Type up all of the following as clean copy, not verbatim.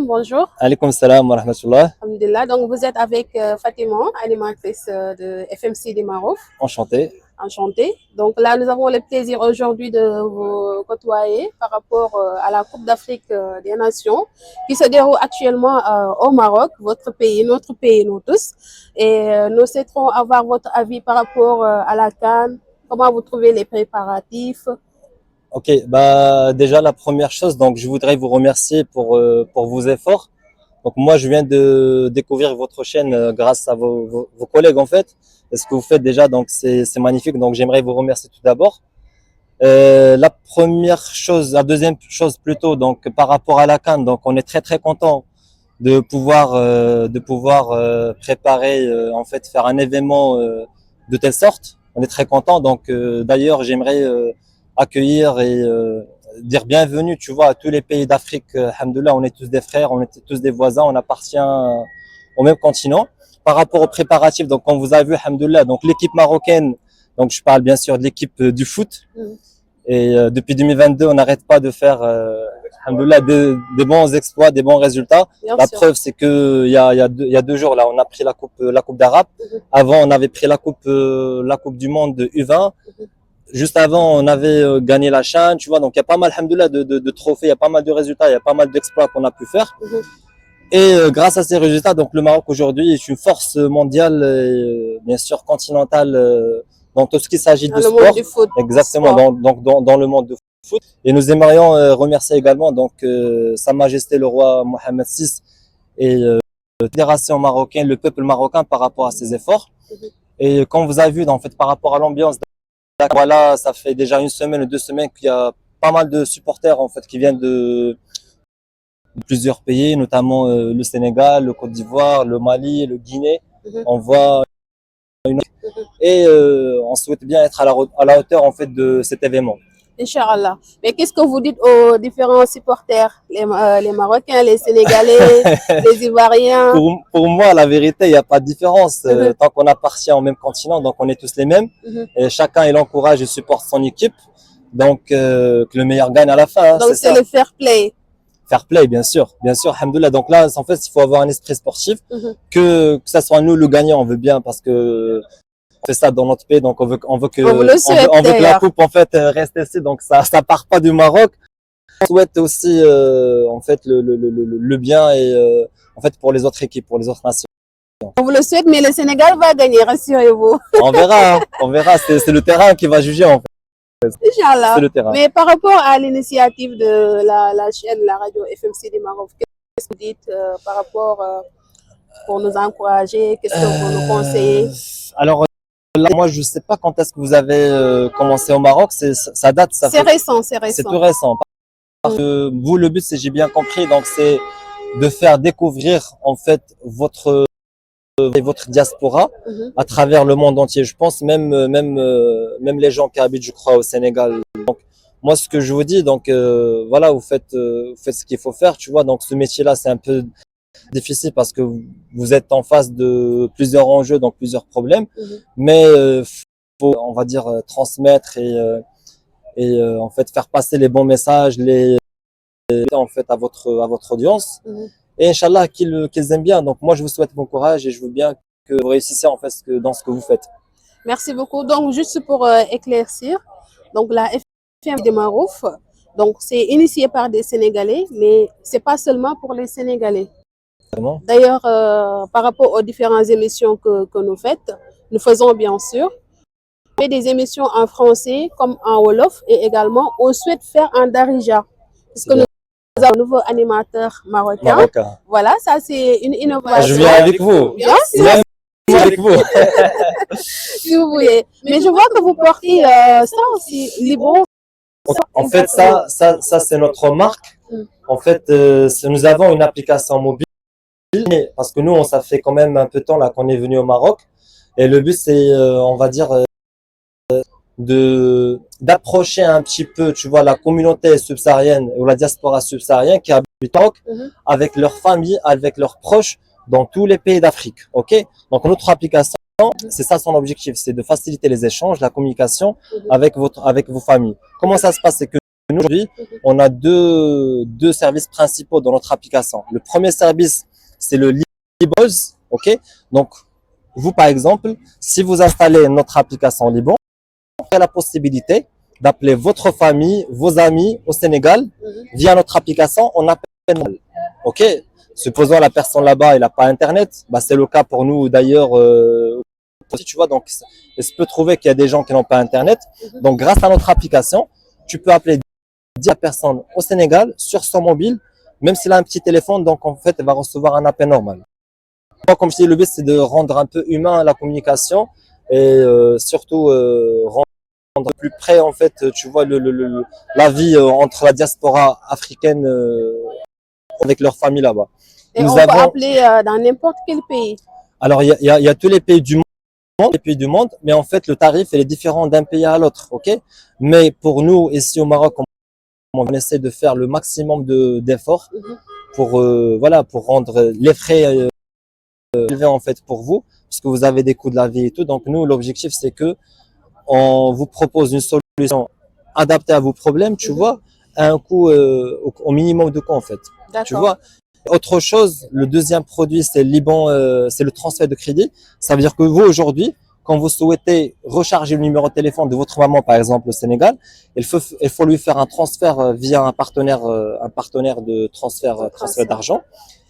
bonjour. Alaykoum salam wa rahmatullah. Alhamdulillah. Donc, vous êtes avec Fatima, animatrice de FMC Marouf. Enchanté. Enchantée. Donc là, nous avons le plaisir aujourd'hui de vous côtoyer par rapport à la Coupe d'Afrique des Nations qui se déroule actuellement au Maroc, votre pays, notre pays, nous tous. Et nous souhaiterons avoir votre avis par rapport à la CAN. Comment vous trouvez les préparatifs? Ok, bah déjà la première chose, donc je voudrais vous remercier pour vos efforts. Donc moi je viens de découvrir votre chaîne grâce à vos collègues en fait. Et ce que vous faites déjà, donc c'est magnifique. Donc j'aimerais vous remercier tout d'abord. La première chose, la deuxième chose plutôt, donc par rapport à la CAN, donc on est très content de pouvoir préparer en fait faire un événement de telle sorte. On est très content. Donc d'ailleurs j'aimerais accueillir et dire bienvenue, tu vois, à tous les pays d'Afrique. Alhamdoulilah, on est tous des frères, on est tous des voisins, on appartient au même continent. Par rapport aux préparatifs, donc on vous a vu, alhamdoulilah, donc l'équipe marocaine, donc je parle bien sûr de l'équipe du foot. Et depuis 2022, on n'arrête pas de faire, alhamdoulilah, des bons exploits, des bons résultats. La preuve, c'est que il y a 2 jours là, on a pris la coupe d'Arabe. Avant, on avait pris la coupe du monde de U20. Juste avant, on avait gagné la CHAN, tu vois. Donc, il y a pas mal, alhamdoulilah, de trophées, il y a pas mal de résultats, il y a pas mal d'exploits qu'on a pu faire. Et grâce à ces résultats, donc le Maroc aujourd'hui est une force mondiale, bien sûr continentale, dans tout ce qui s'agit de sport. Du foot. Exactement, dans le monde du foot. Et nous aimerions remercier également donc Sa Majesté le roi Mohammed VI et la fédération marocaine, le peuple marocain par rapport à ses efforts. Et comme vous avez vu, en fait, par rapport à l'ambiance, voilà, ça fait déjà 1 semaine ou 2 semaines qu'il y a pas mal de supporters en fait qui viennent de plusieurs pays, notamment le Sénégal, le Côte d'Ivoire, le Mali, le Guinée. On voit et on souhaite bien être à la hauteur en fait de cet événement. Inch'Allah. Mais qu'est-ce que vous dites aux différents supporters, les Marocains, les Sénégalais, les Ivoiriens? Pour moi, la vérité, il n'y a pas de différence. Tant qu'on appartient au même continent, donc on est tous les mêmes. Et chacun, il encourage et supporte son équipe. Donc, que le meilleur gagne à la fin. Hein, donc, c'est le fair play. Fair play, bien sûr, alhamdoulilah. Donc là, en fait, il faut avoir un esprit sportif, que ça soit nous le gagnant, on veut bien, parce que on fait ça dans notre pays, donc on veut que la coupe en fait reste ici, donc ça part pas du Maroc. On souhaite aussi en fait le bien et en fait pour les autres équipes, pour les autres nations. On vous le souhaite, mais le Sénégal va gagner, rassurez-vous. On verra, c'est le terrain qui va juger en fait. Inch'Allah. Mais par rapport à l'initiative de la chaîne, la radio FMC du Maroc, qu'est-ce que vous dites par rapport pour nous encourager? Qu'est-ce que vous nous conseillez? Alors là, moi, je sais pas quand est-ce que vous avez commencé au Maroc. Ça date. C'est récent. C'est tout récent. Parce que vous, le but, c'est, j'ai bien compris, donc c'est de faire découvrir en fait votre diaspora à travers le monde entier. Je pense même les gens qui habitent, je crois, au Sénégal. Donc moi, ce que je vous dis, donc voilà, vous faites ce qu'il faut faire, tu vois. Donc ce métier-là, c'est un peu difficile parce que vous êtes en face de plusieurs enjeux, donc plusieurs problèmes, mais faut, on va dire, transmettre et en fait faire passer les bons messages, en fait à votre audience. Et Inch'Allah qu'ils aiment bien. Donc moi je vous souhaite bon courage et je veux bien que vous réussissiez en fait dans ce que vous faites. Merci beaucoup. Donc juste pour éclaircir, donc la FM de Marouf, donc c'est initié par des Sénégalais, mais c'est pas seulement pour les Sénégalais. D'ailleurs, par rapport aux différentes émissions que nous faisons bien sûr, on fait des émissions en français comme en Wolof et également on souhaite faire en Darija. Parce que nous avons un nouveau animateur marocain. Voilà, ça c'est une innovation. Je viens avec vous. Bien sûr. Avec vous. Si vous voulez. Mais je vois que vous portez ça aussi, Liban. En fait, ça c'est notre marque. En fait, nous avons une application mobile. Parce que nous, ça fait quand même un peu de temps là qu'on est venu au Maroc. Et le but, c'est, on va dire, d'approcher un petit peu, tu vois, la communauté subsaharienne ou la diaspora subsaharienne qui habite au Maroc avec leurs familles, avec leurs proches dans tous les pays d'Afrique. Ok? Donc notre application, c'est ça son objectif, c'est de faciliter les échanges, la communication avec vos familles. Comment ça se passe? C'est que nous, aujourd'hui, on a deux services principaux dans notre application. Le premier service, c'est le Liban, ok? Donc, vous, par exemple, si vous installez notre application Liban, vous avez la possibilité d'appeler votre famille, vos amis au Sénégal via notre application. On appelle, ok? Supposons la personne là-bas, elle n'a pas Internet, bah, c'est le cas pour nous d'ailleurs. Tu vois, donc, il se peut trouver qu'il y a des gens qui n'ont pas Internet. Donc, grâce à notre application, tu peux appeler 10 personnes au Sénégal sur son mobile, même s'il a un petit téléphone, donc en fait, elle va recevoir un appel normal. Moi, comme je dis, le but, c'est de rendre un peu humain la communication et surtout rendre plus près, en fait, tu vois, la vie entre la diaspora africaine avec leur famille là-bas. Et on peut appeler dans n'importe quel pays. Alors, il y a tous les pays du monde, mais en fait, le tarif il est différent d'un pays à l'autre, ok? Mais pour nous, ici au Maroc, on essaie de faire le maximum d'efforts pour voilà, pour rendre les frais élevés en fait pour vous, parce que vous avez des coûts de la vie et tout. Donc nous, l'objectif c'est que on vous propose une solution adaptée à vos problèmes, tu vois, à un coût au minimum de coût en fait. Tu vois. Autre chose, le deuxième produit c'est Liban, c'est le transfert de crédit. Ça veut dire que vous aujourd'hui, quand vous souhaitez recharger le numéro de téléphone de votre maman, par exemple, au Sénégal, il faut lui faire un transfert via un partenaire de transfert d'argent.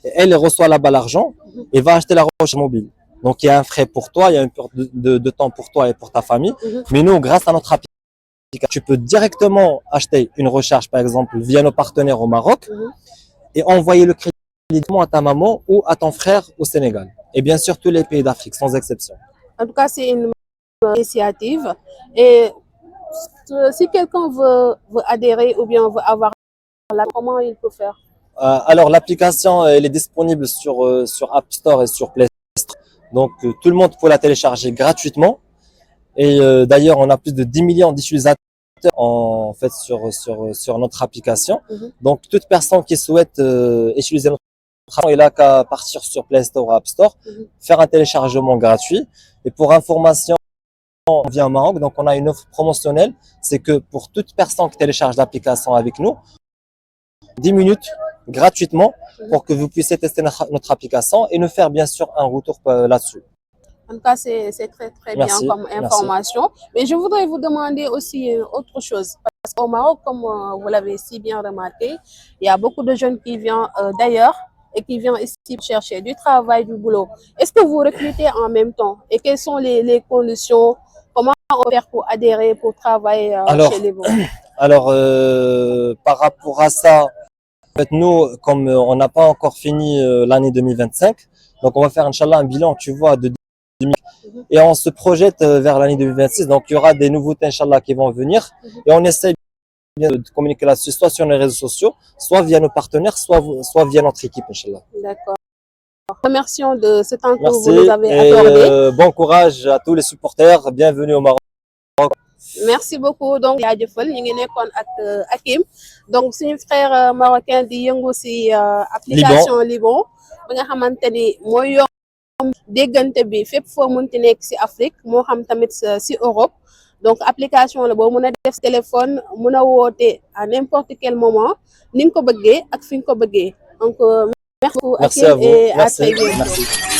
Elle reçoit là-bas l'argent et va acheter la recharge mobile. Donc, il y a un frais pour toi, il y a une perte de temps pour toi et pour ta famille. Mais nous, grâce à notre application, tu peux directement acheter une recharge, par exemple, via nos partenaires au Maroc et envoyer le crédit directement à ta maman ou à ton frère au Sénégal. Et bien sûr, tous les pays d'Afrique, sans exception. En tout cas, c'est une initiative. Et si quelqu'un veut adhérer ou bien veut avoir comment il peut faire? Alors, l'application, elle est disponible sur App Store et sur Play Store. Donc, tout le monde peut la télécharger gratuitement. Et d'ailleurs, on a plus de 10 millions d'utilisateurs en fait sur notre application. Donc, toute personne qui souhaite utiliser notre application, il n'a qu'à partir sur Play Store ou App Store, faire un téléchargement gratuit. Et pour information, on vient au Maroc, donc on a une offre promotionnelle. C'est que pour toute personne qui télécharge l'application avec nous, 10 minutes gratuitement pour que vous puissiez tester notre application et nous faire bien sûr un retour là-dessus. En tout cas, c'est très bien comme information. Mais je voudrais vous demander aussi autre chose. Parce qu'au Maroc, comme vous l'avez si bien remarqué, il y a beaucoup de jeunes qui viennent d'ailleurs et qui viennent ici chercher du travail, du boulot. Est-ce que vous recrutez en même temps? Et quelles sont les conditions? Comment on peut faire pour adhérer, pour travailler chez les bons? Alors, par rapport à ça, en fait, nous, comme on n'a pas encore fini l'année 2025, donc on va faire, Inch'Allah, un bilan, tu vois, de 2000. Et on se projette vers l'année 2026. Donc, il y aura des nouveautés, Inch'Allah, qui vont venir. Et on essaie de communiquer là-dessus, soit sur les réseaux sociaux, soit via nos partenaires, soit via notre équipe, Inch'Allah. D'accord. Merci de ce temps que vous nous avez accordé. Bon courage à tous les supporters. Bienvenue au Maroc. Merci beaucoup. Donc, jaajëfal ñu ngi nekkoon ak Hakim donc suñu frère marocain di yëngu si application Liban ba nga xamante ni mooy yomb déggante bi fépp foo munti nekk si Afrique moo xam tamit si Europe donc application la boo mun a def téléphone mun a woote à n'importe quel moment ni nga ko bëggee ak fi nga ko bëggee donc merci beaucoup Hakim et à très bientôt.